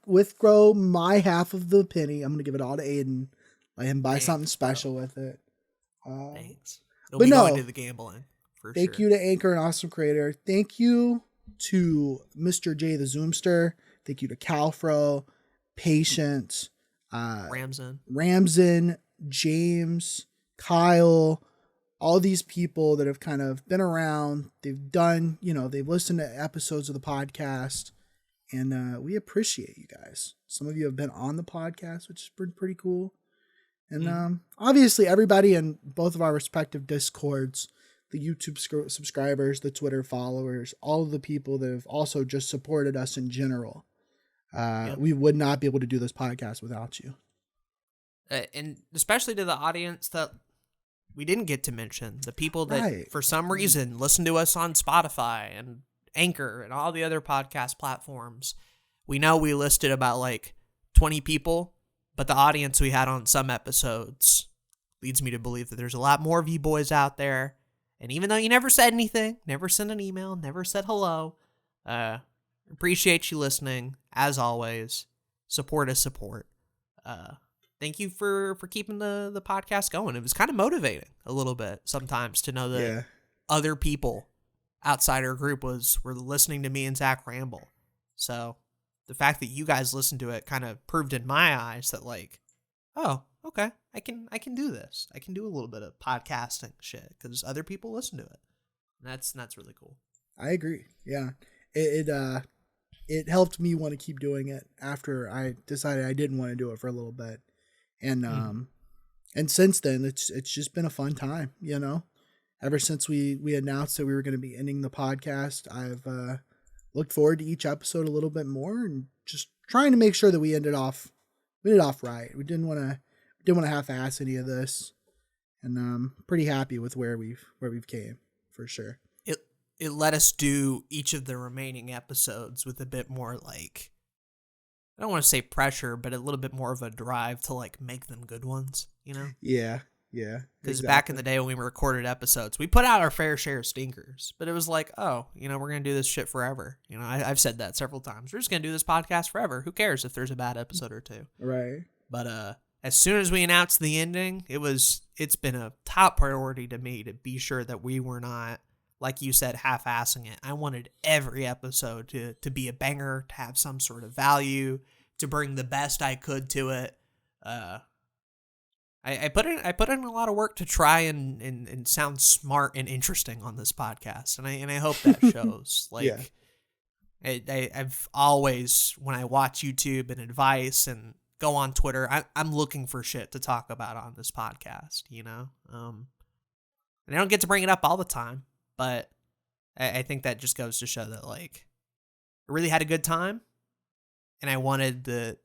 Speaker 1: with grow my half of the penny. I'm going to give it all to Aden. Let him buy something special with it.
Speaker 2: Thanks. It'll be going to the gambling.
Speaker 1: Thank you to Anchor and Awesome Creator. Thank you to Mr. J the Zoomster. Thank you to Calfro, Patient, Ramsden, James, Kyle, all these people that have kind of been around. They've done, they've listened to episodes of the podcast, and we appreciate you guys. Some of you have been on the podcast, which has been pretty cool. And obviously everybody in both of our respective Discords, the YouTube subscribers, the Twitter followers, all of the people that have also just supported us in general. We would not be able to do this podcast without you.
Speaker 2: And especially to the audience that we didn't get to mention, the people that for some reason listen to us on Spotify and Anchor and all the other podcast platforms. We know we listed about 20 people, but the audience we had on some episodes leads me to believe that there's a lot more of you boys out there. And even though you never said anything, never sent an email, never said hello, appreciate you listening. As always, support is support. Thank you for keeping the podcast going. It was kind of motivating a little bit sometimes to know that other people outside our group were listening to me and Zach ramble. So the fact that you guys listened to it kind of proved in my eyes that oh, okay, I can do this. I can do a little bit of podcasting shit because other people listen to it. And that's really cool. I
Speaker 1: agree. Yeah. It helped me want to keep doing it after I decided I didn't want to do it for a little bit. And and since then it's just been a fun time, Ever since we announced that we were going to be ending the podcast, I've looked forward to each episode a little bit more and just trying to make sure that we ended off right. We didn't want to half-ass any of this, and I'm pretty happy with where we've came for sure.
Speaker 2: It let us do each of the remaining episodes with a bit more I don't want to say pressure, but a little bit more of a drive to make them good ones,
Speaker 1: Yeah.
Speaker 2: Because back in the day when we recorded episodes, we put out our fair share of stinkers, but it was we're going to do this shit forever. I've said that several times. We're just going to do this podcast forever. Who cares if there's a bad episode or two?
Speaker 1: Right.
Speaker 2: But as soon as we announced the ending, it's been a top priority to me to be sure that we were not, like you said, half-assing it. I wanted every episode to be a banger, to have some sort of value, to bring the best I could to it. I put in a lot of work to try and sound smart and interesting on this podcast, and I hope that shows. I've always, when I watch YouTube and advice and go on Twitter, I'm looking for shit to talk about on this podcast, and I don't get to bring it up all the time, but I think that just goes to show that like I really had a good time, and I wanted to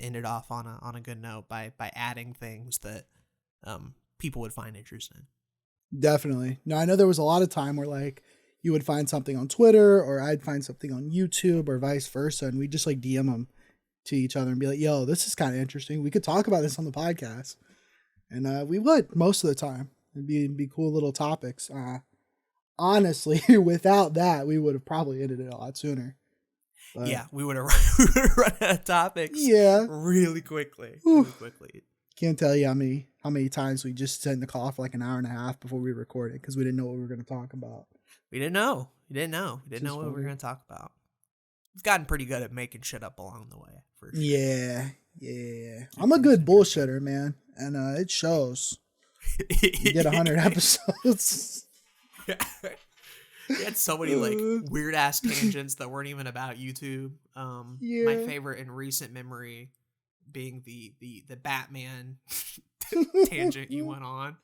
Speaker 2: end it off on a good note by adding things that people would find interesting.
Speaker 1: Definitely. No, I know there was a lot of time where like you would find something on Twitter or I'd find something on YouTube or vice versa, and we just like DM them to each other and be like, "Yo, this is kind of interesting. We could talk about this on the podcast," and we would most of the time. It'd be cool little topics. Honestly, without that, we would have probably ended it a lot sooner.
Speaker 2: But, yeah, we would have run out of topics.
Speaker 1: Yeah,
Speaker 2: really quickly. Really quickly.
Speaker 1: Can't tell you how many times we just sat in the call for like an hour and a half before we recorded because we didn't know what we were going to talk about.
Speaker 2: We didn't know. We didn't know what we were going to talk about. We've gotten pretty good at making shit up along the way, for sure.
Speaker 1: Yeah. I'm a good bullshitter, man, and it shows. You get 100 episodes.
Speaker 2: We had so many like weird ass tangents that weren't even about YouTube. My favorite in recent memory being the Batman tangent you went on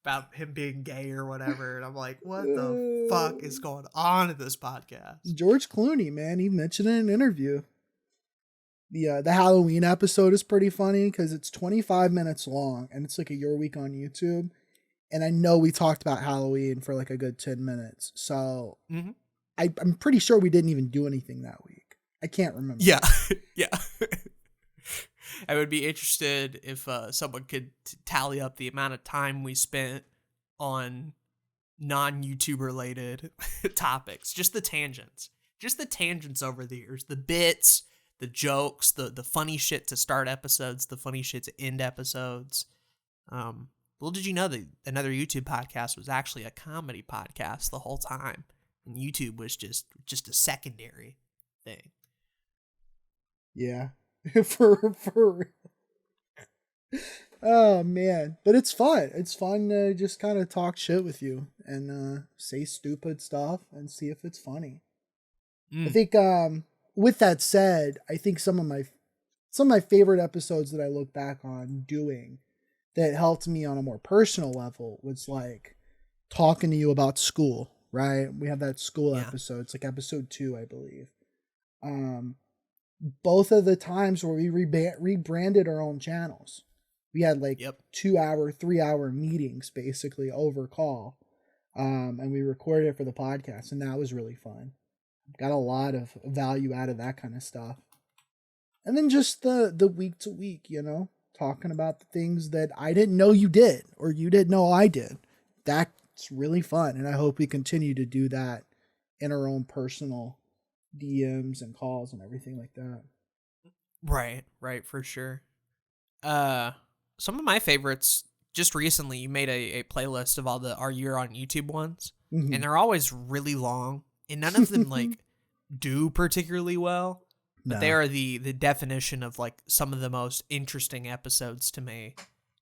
Speaker 2: about him being gay or whatever, and I'm like, what the fuck is going on in this podcast?
Speaker 1: George Clooney, man, he mentioned it in an interview. The Halloween episode is pretty funny because it's 25 minutes long and it's like a Your Week on YouTube. And I know we talked about Halloween for like a good 10 minutes. So I'm pretty sure we didn't even do anything that week. I can't remember.
Speaker 2: Yeah. Yeah. I would be interested if someone could tally up the amount of time we spent on non-YouTube related topics. Just the tangents. Just the tangents over the years. The bits, the jokes, the funny shit to start episodes, the funny shit to end episodes. Little did you know that another YouTube podcast was actually a comedy podcast the whole time, and YouTube was just a secondary thing.
Speaker 1: Yeah, for real. Oh man, but it's fun. It's fun to just kind of talk shit with you and say stupid stuff and see if it's funny. I think with that said, I think some of my favorite episodes that I look back on doing that helped me on a more personal level was like talking to you about school, right? We have that school episode. It's like episode 2, I believe. Both of the times where we rebranded our own channels, we had like 2-hour, 3-hour meetings basically over call. And we recorded it for the podcast, and that was really fun. Got a lot of value out of that kind of stuff. And then just the week to week, talking about the things that I didn't know you did or you didn't know I did. That's really fun. And I hope we continue to do that in our own personal DMs and calls and everything like that.
Speaker 2: Right, for sure. Some of my favorites, just recently, you made a playlist of all the Our Year on YouTube ones, and they're always really long, and none of them like do particularly well. But they are the definition of like some of the most interesting episodes to me,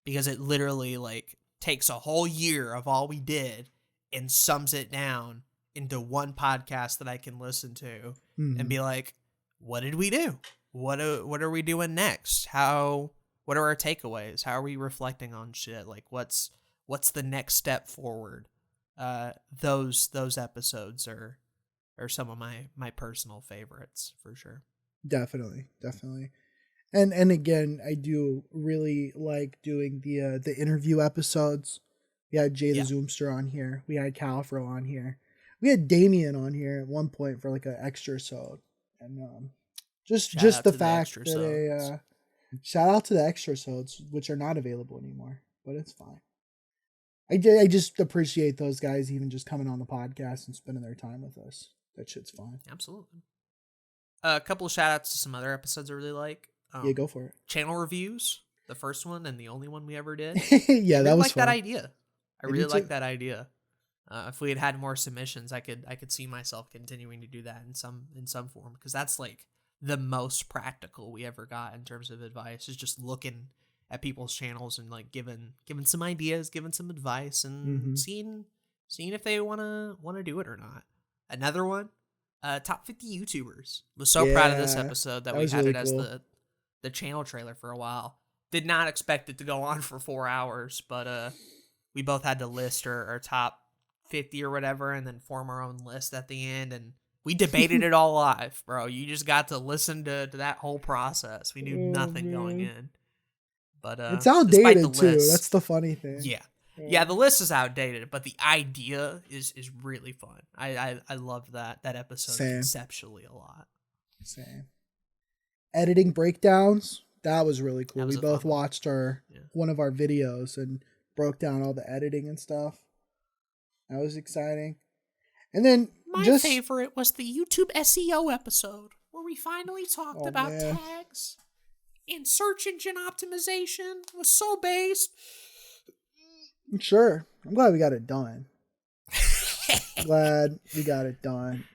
Speaker 2: because it literally like takes a whole year of all we did and sums it down into one podcast that I can listen to and be like, what did we do? What are we doing next? What are our takeaways? How are we reflecting on shit? Like what's the next step forward? Those episodes are some of my personal favorites for sure.
Speaker 1: Definitely. And again, I do really like doing the interview episodes. We had Jay the Zoomster on here. We had Calfro on here. We had Damien on here at one point for like an extra sode. And just the fact that shout out to the extra sodes, which are not available anymore, but it's fine. I just appreciate those guys even just coming on the podcast and spending their time with us. That shit's fun.
Speaker 2: Absolutely. A couple of shout outs to some other episodes I really like.
Speaker 1: Yeah, go for it.
Speaker 2: Channel reviews, the first one and the only one we ever did.
Speaker 1: Yeah, that was fun.
Speaker 2: That idea. I really like that idea. If we had more submissions, I could see myself continuing to do that in some form, because that's like the most practical we ever got in terms of advice, is just looking at people's channels and like giving some ideas, giving some advice, and seeing if they want to do it or not. Another one, top 50 YouTubers. Was so proud of this episode that we had really it as the channel trailer for a while. Did not expect it to go on for 4 hours, but we both had to list our top 50 or whatever, and then form our own list at the end. And we debated it all live, bro. You just got to listen to that whole process. We knew nothing going in. But
Speaker 1: it's outdated too. That's the funny thing.
Speaker 2: Yeah, the list is outdated, but the idea is really fun. I loved that episode conceptually a lot.
Speaker 1: Same. Editing breakdowns, that was really cool. We both watched one of our videos and broke down all the editing and stuff. That was exciting. And then
Speaker 2: my favorite was the YouTube SEO episode where we finally talked about tags and search engine optimization. It was so based.
Speaker 1: Sure. I'm glad we got it done.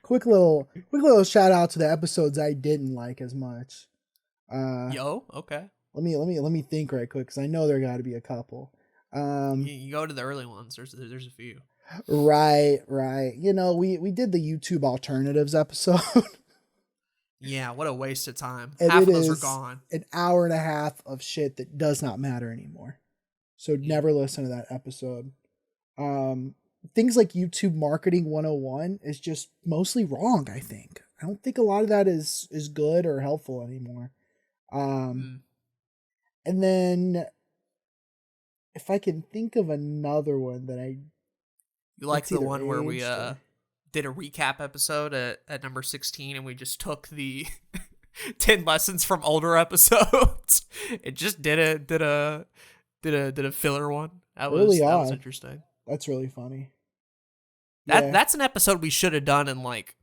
Speaker 1: Quick little shout out to the episodes I didn't like as much.
Speaker 2: Okay.
Speaker 1: Let me think right quick, because I know there got to be a couple.
Speaker 2: You go to the early ones. There's a few.
Speaker 1: Right. You know, we did the YouTube alternatives episode.
Speaker 2: Yeah, what a waste of time.
Speaker 1: And
Speaker 2: half of those are gone.
Speaker 1: An hour and a half of shit that does not matter anymore. So never listen to that episode. Things like YouTube Marketing 101 is just mostly wrong, I think. I don't think a lot of that is good or helpful anymore. And then if I can think of another one that
Speaker 2: You like the one where we did a recap episode at number 16 and we just took the 10 lessons from older episodes. It just did a filler one. That was interesting.
Speaker 1: That's really funny.
Speaker 2: That's an episode we should have done in like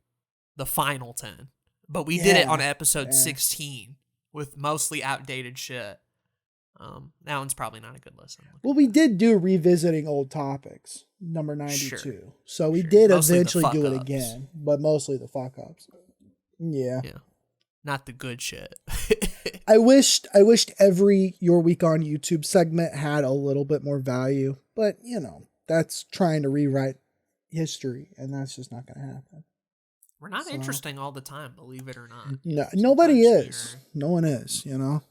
Speaker 2: the final 10. But we did it on episode 16 with mostly outdated shit. That one's probably not a good listen.
Speaker 1: Well, we did do revisiting old topics, number 92. Sure. So we did mostly eventually do it again, but mostly the fuck ups. Yeah.
Speaker 2: Not the good shit.
Speaker 1: I wished every Your Week on YouTube segment had a little bit more value, but you know, that's trying to rewrite history, and that's just not going to happen.
Speaker 2: We're not interesting all the time, believe it or not.
Speaker 1: No, nobody is. No one is, you know?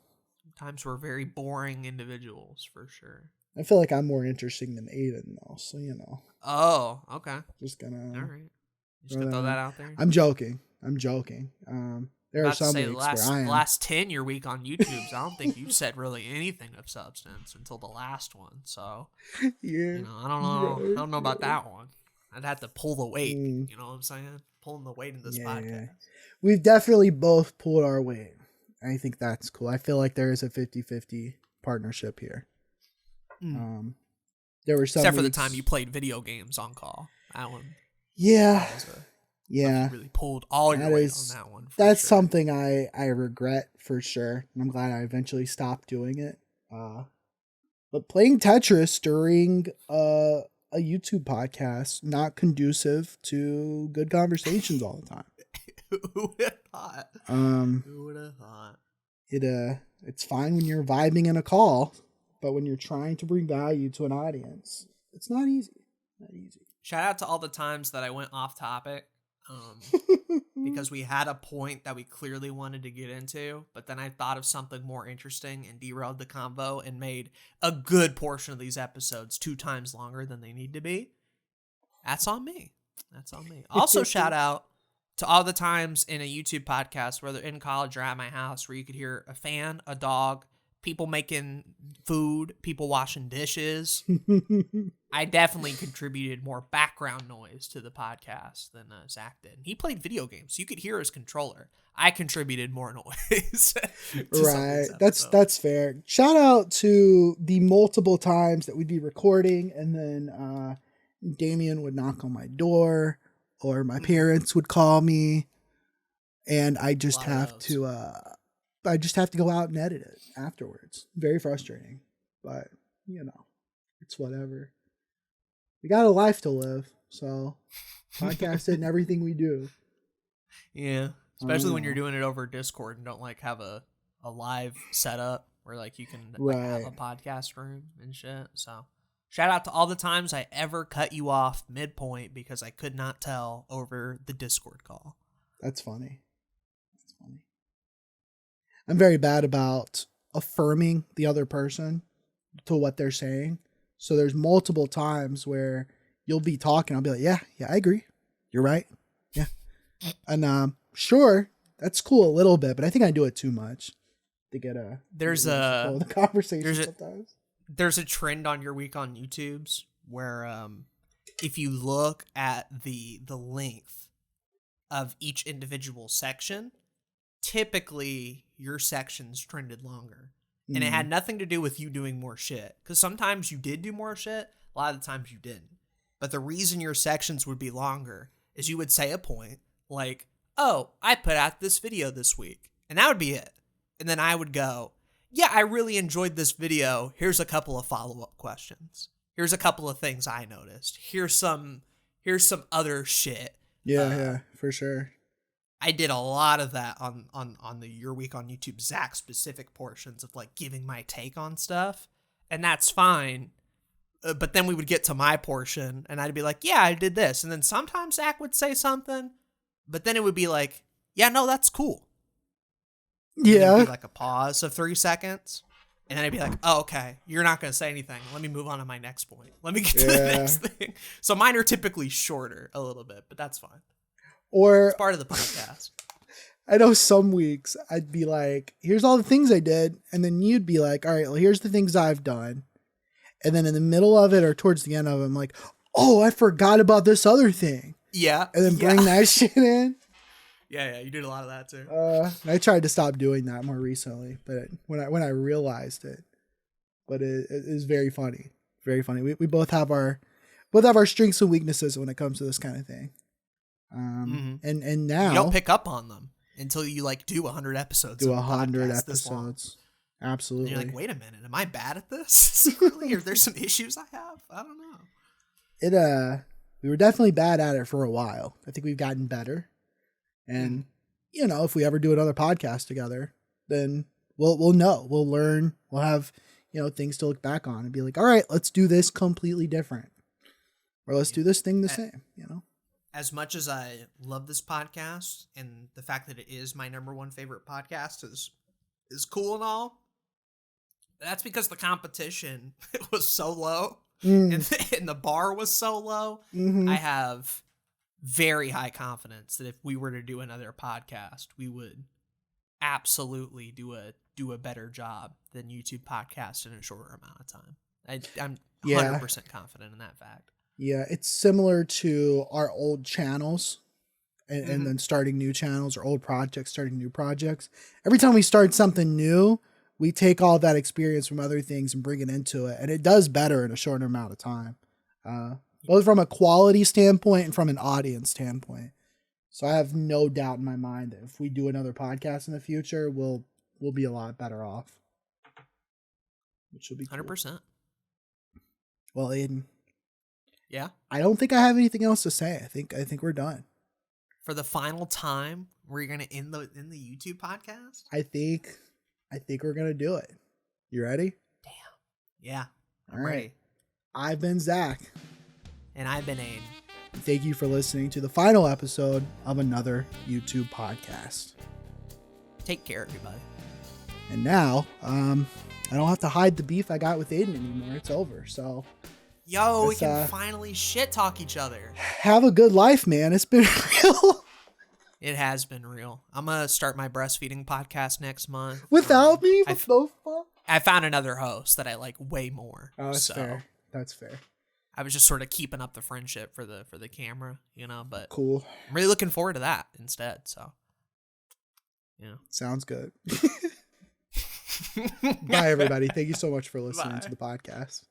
Speaker 2: Sometimes we're very boring individuals, for sure.
Speaker 1: I feel like I'm more interesting than Aden, though, so, you know.
Speaker 2: Oh, okay.
Speaker 1: Just gonna...
Speaker 2: All right. Just gonna throw that out there?
Speaker 1: I'm joking. There are some weeks
Speaker 2: where
Speaker 1: I am.
Speaker 2: The last 10 Your Week on YouTube's, I don't think you've said really anything of substance until the last one, so...
Speaker 1: Yeah.
Speaker 2: You know, I don't know about that one. I'd have to pull the weight, you know what I'm saying? Pulling the weight in this podcast. Yeah.
Speaker 1: We've definitely both pulled our weight. I think that's cool. I feel like there is a 50-50 partnership here. There were some
Speaker 2: except for the time you played video games on call. That one.
Speaker 1: Yeah.
Speaker 2: You really pulled all your weight on that one.
Speaker 1: That's something I regret for sure. And I'm glad I eventually stopped doing it. But playing Tetris during a YouTube podcast, not conducive to good conversations all the time.
Speaker 2: Who would have thought?
Speaker 1: Who would have thought? It's fine when you're vibing in a call, but when you're trying to bring value to an audience, it's not easy.
Speaker 2: Shout out to all the times that I went off topic. Because we had a point that we clearly wanted to get into, but then I thought of something more interesting and derailed the convo and made a good portion of these episodes 2 times longer than they need to be. That's on me. Also, shout out to all the times in a YouTube podcast, whether in college or at my house, where you could hear a fan, a dog, people making food, people washing dishes. I definitely contributed more background noise to the podcast than Zach did. He played video games, so you could hear his controller. I contributed more noise.
Speaker 1: Right. That's fair. Shout out to the multiple times that we'd be recording and then Damien would knock on my door or my parents would call me and I just have to go out and edit it afterwards. Very frustrating, but you know, it's whatever. We got a life to live, so podcast it and everything we do.
Speaker 2: Yeah, especially when you're doing it over Discord and don't like have a live setup where like you can like, have a podcast room and shit. So shout out to all the times I ever cut you off midpoint because I could not tell over the Discord call.
Speaker 1: That's funny. I'm very bad about affirming the other person to what they're saying. So there's multiple times where you'll be talking. I'll be like, yeah, I agree. You're right. Yeah. And sure, that's cool a little bit, but I think I do it too much to get the conversation sometimes.
Speaker 2: There's a trend on your week on YouTube's where if you look at the length of each individual section, typically your section's trended longer. And it had nothing to do with you doing more shit. Because sometimes you did do more shit, a lot of the times you didn't. But the reason your sections would be longer is you would say a point like, oh, I put out this video this week. And that would be it. And then I would go, yeah, I really enjoyed this video. Here's a couple of follow-up questions. Here's a couple of things I noticed. Here's some other shit.
Speaker 1: Yeah, for sure.
Speaker 2: I did a lot of that on the Your Week on YouTube Zach specific portions of like giving my take on stuff, and that's fine. But then we would get to my portion and I'd be like, yeah, I did this. And then sometimes Zach would say something, but then it would be like, yeah, no, that's cool.
Speaker 1: Yeah.
Speaker 2: It'd be like a pause of 3 seconds. And then I'd be like, oh, okay, you're not going to say anything. Let me move on to my next point. Let me get to the next thing. So mine are typically shorter a little bit, but that's fine.
Speaker 1: Or
Speaker 2: it's part of the podcast.
Speaker 1: I know some weeks I'd be like, here's all the things I did. And then you'd be like, all right, well, here's the things I've done. And then in the middle of it or towards the end of it, I'm like, oh, I forgot about this other thing.
Speaker 2: Yeah.
Speaker 1: And then bring that shit in.
Speaker 2: Yeah, you did a lot of that too.
Speaker 1: I tried to stop doing that more recently, but when I realized it, but it is very funny, very funny. We both have our strengths and weaknesses when it comes to this kind of thing. And now
Speaker 2: you don't pick up on them until you like do 100 episodes.
Speaker 1: Do 100 episodes, absolutely.
Speaker 2: And you're like, wait a minute, am I bad at this secretly? Or there's some issues I have? I don't know.
Speaker 1: We were definitely bad at it for a while. I think we've gotten better. And, if we ever do another podcast together, then we'll know, we'll learn, we'll have, things to look back on and be like, all right, let's do this completely different. Or let's do this thing the same,
Speaker 2: As much as I love this podcast and the fact that it is my number one favorite podcast is cool and all, that's because the competition was so low and the bar was so low. I have very high confidence that if we were to do another podcast, we would absolutely do a better job than YouTube podcast in a shorter amount of time. I'm 100% confident in that fact.
Speaker 1: Yeah, it's similar to our old channels and then starting new channels or old projects, starting new projects. Every time we start something new, we take all that experience from other things and bring it into it. And it does better in a shorter amount of time. Both from a quality standpoint and from an audience standpoint. So I have no doubt in my mind that if we do another podcast in the future, we'll be a lot better off. Which will be cool.
Speaker 2: 100%.
Speaker 1: Well, Aden.
Speaker 2: Yeah.
Speaker 1: I don't think I have anything else to say. I think we're done.
Speaker 2: For the final time, we're gonna end the YouTube podcast?
Speaker 1: I think we're gonna do it. You ready?
Speaker 2: Damn. Yeah. I'm
Speaker 1: All right.
Speaker 2: ready.
Speaker 1: I've been Zach.
Speaker 2: And I've been Aden.
Speaker 1: Thank you for listening to the final episode of another YouTube podcast.
Speaker 2: Take care, everybody.
Speaker 1: And now, I don't have to hide the beef I got with Aden anymore. It's over. So,
Speaker 2: we can finally shit talk each other.
Speaker 1: Have a good life, man. It's been real.
Speaker 2: It has been real. I'm gonna start my breastfeeding podcast next month.
Speaker 1: Without me?
Speaker 2: I found another host that I like way more.
Speaker 1: Oh, that's fair. That's fair.
Speaker 2: I was just sort of keeping up the friendship for the camera, but
Speaker 1: cool.
Speaker 2: I'm really looking forward to that instead. So,
Speaker 1: sounds good. Bye, everybody. Thank you so much for listening to the podcast.